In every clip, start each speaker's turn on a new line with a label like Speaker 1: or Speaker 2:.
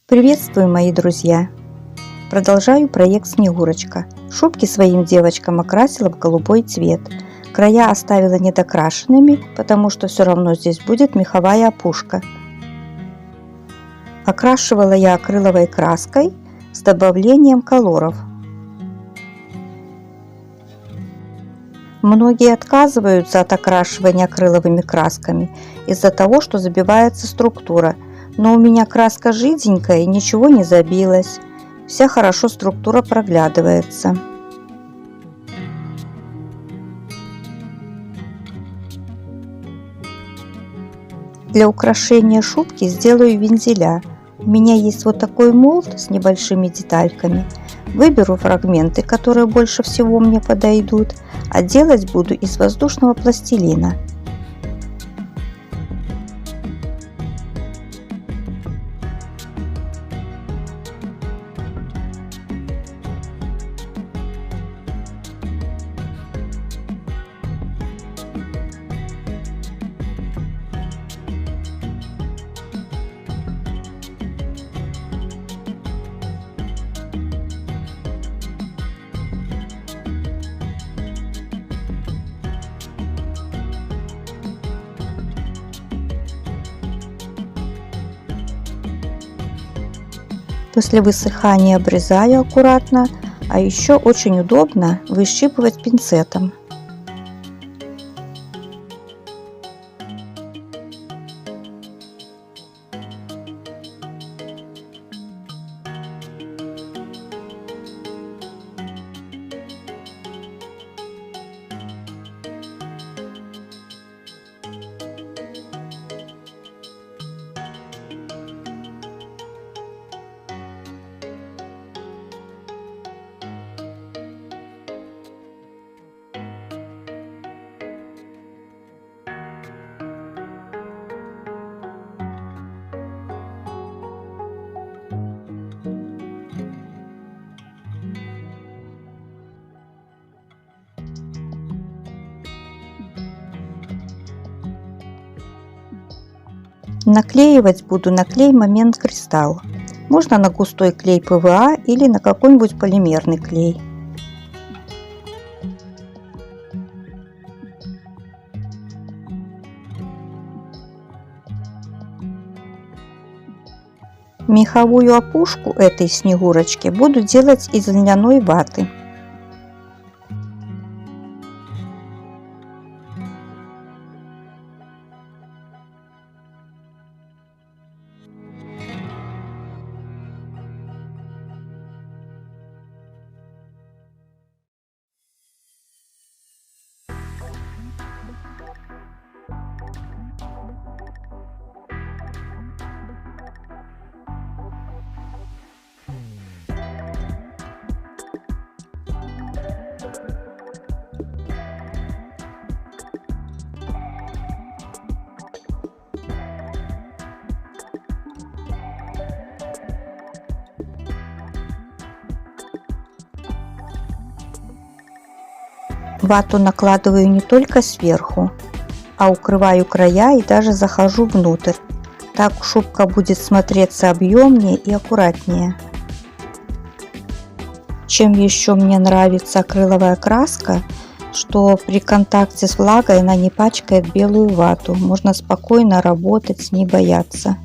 Speaker 1: Приветствую, мои друзья! Продолжаю проект Снегурочка. Шубки своим девочкам окрасила в голубой цвет. Края оставила недокрашенными, потому что все равно здесь будет меховая опушка. Окрашивала я акриловой краской с добавлением колоров. Многие отказываются от окрашивания акриловыми красками из-за того, что забивается структура. Но у меня краска жиденькая и ничего не забилось. Вся хорошо структура проглядывается. Для украшения шубки сделаю вензеля. У меня есть вот такой молд с небольшими детальками. Выберу фрагменты, которые больше всего мне подойдут, а делать буду из воздушного пластилина. После высыхания обрезаю аккуратно, а еще очень удобно выщипывать пинцетом. Наклеивать буду на клей Момент Кристалл. Можно на густой клей ПВА или на какой-нибудь полимерный клей. Меховую опушку этой Снегурочки буду делать из льняной ваты. Вату накладываю не только сверху, а укрываю края и даже захожу внутрь. Так шубка будет смотреться объемнее и аккуратнее. Чем еще мне нравится акриловая краска, что при контакте с влагой она не пачкает белую вату. Можно спокойно работать, не бояться.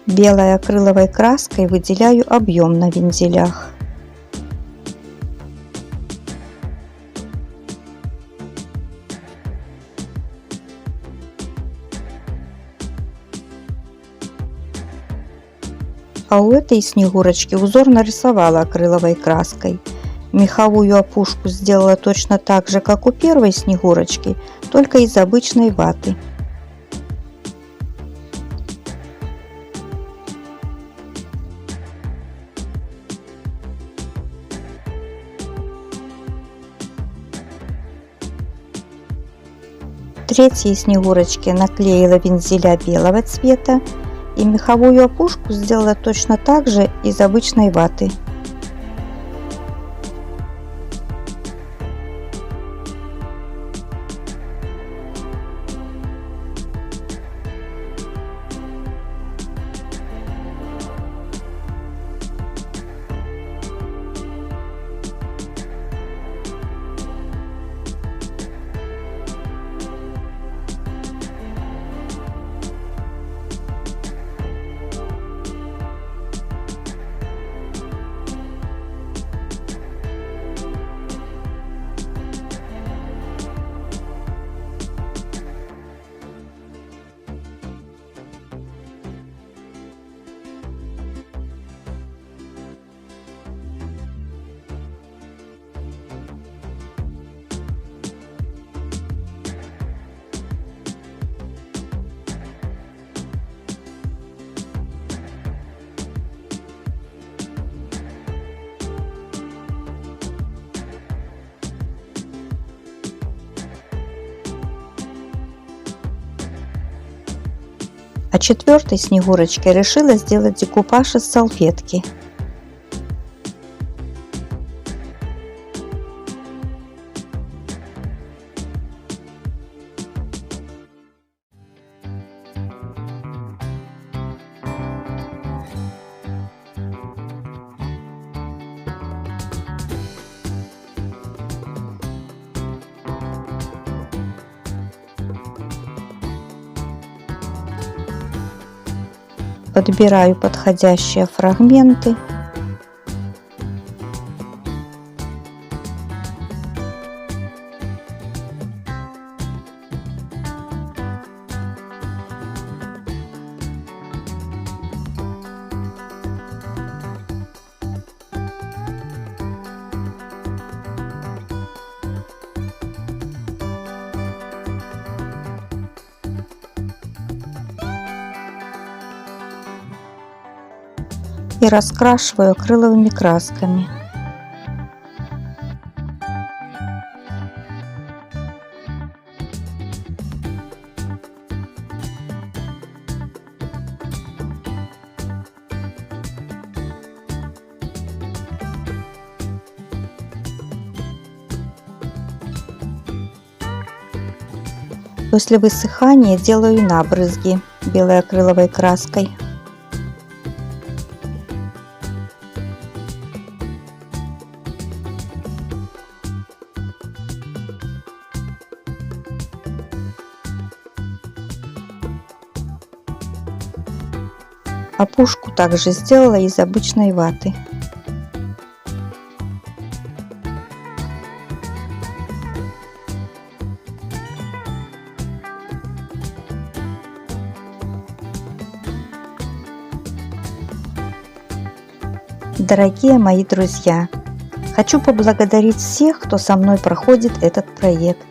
Speaker 1: Белой акриловой краской выделяю объем на вензелях. А у этой снегурочки узор нарисовала акриловой краской. Меховую опушку сделала точно так же, как у первой снегурочки, только из обычной ваты. Третьей снегурочке наклеила вензеля белого цвета и меховую опушку сделала точно так же из обычной ваты. А четвертой снегурочке решила сделать декупаж из салфетки. Подбираю подходящие фрагменты. И раскрашиваю акриловыми красками. После высыхания делаю набрызги белой акриловой краской. Опушку также сделала из обычной ваты. Дорогие мои друзья, хочу поблагодарить всех, кто со мной проходит этот проект,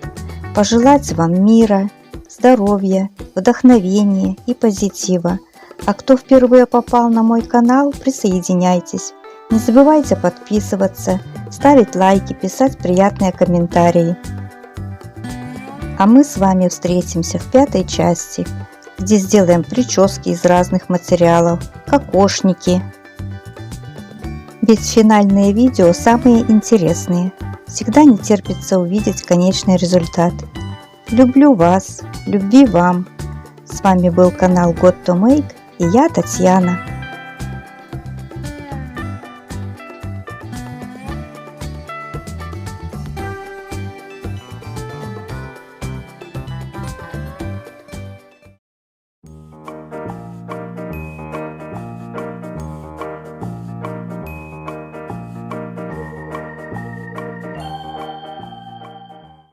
Speaker 1: пожелать вам мира, здоровья, вдохновения и позитива. А кто впервые попал на мой канал, присоединяйтесь. Не забывайте подписываться, ставить лайки, писать приятные комментарии. А мы с вами встретимся в 5-й части, где сделаем прически из разных материалов, кокошники. Ведь финальные видео самые интересные. Всегда не терпится увидеть конечный результат. Люблю вас, любви вам. С вами был канал God to Make и я, Татьяна.